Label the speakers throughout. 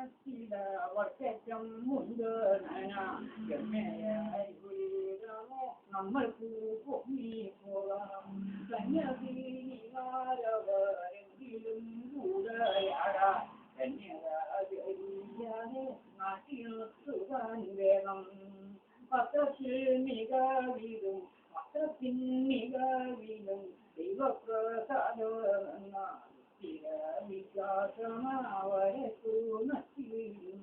Speaker 1: മനസ്സില വട്ടറ്റം മുണ്ടന എമ്മയായിരമോ നമ്മൾക്ക് പൊങ്ങി പോകാം കന്യാകുമാരവരെങ്കിലും കൂടെയാടാ കന്യകാരിയാനെ നാട്ടിൽ സുഖാൻ വേണം പത്രത്തിൽ മികവിലും പത്രത്തിൻ മികവിലും ദൈവപ്രസാദമെന്ന വിശ്വാസമാവരെ നശിയും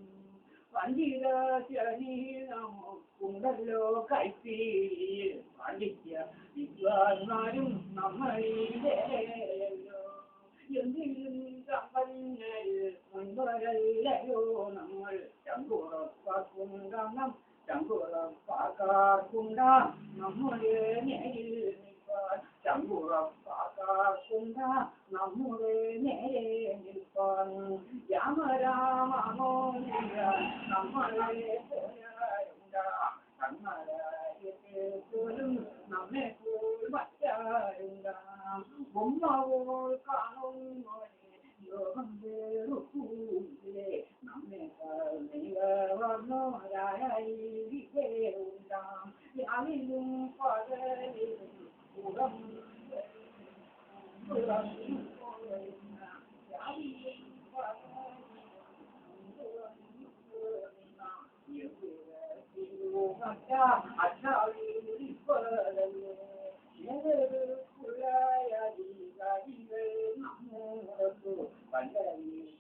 Speaker 1: പണ്ഡിത ശരീരമോ ഉണ്ടല്ലോ കൈപ്പിയിൽ പാണ്ഡിത്യ വിദ്വാൻമാരും നമ്മളിലേയല്ലോ എന്തിനും സമ്പന്നരിൽ മുൻപരല്ലയോ നമ്മൾ ചങ്കുറപ്പാക്കുണ്ടാം ചങ്കുറപ്പാക്കാർക്കുണ്ടാ നമ്മുടെ നേരിൽ നിൽപ്പാൻ ചങ്കുറപ്പാക്കാർക്കുണ്ടാ നമ്മുടെ നേരെ നിൽപ്പാൻ രാമരാമോ നമ്മളെ പോരാരുണ്ടാ കണ്ണാലയത്തെ പോലും നമ്മെ പോൽ മറ്റാരുണ്ടാം ബൊമ്മവോൾ കാണുന്നോ യോഗം വേറുകൂലേ നമ്മെ വർണ്ണോരായിരിക്കേ ഉണ്ടാം രാവിലും പകലിലും ഉടം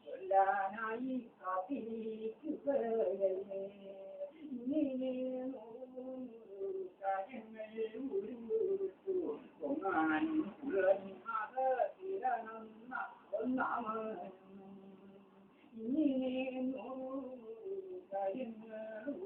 Speaker 1: കൊല്ലാനായി കാത്തിരിക്കുകയല്ലേ ഇങ്ങനെ കാര്യങ്ങൾ ഉരുട്ടു പൊങ്ങാൻ ഒന്നാമ ഇങ്ങനെ കാര്യങ്ങൾ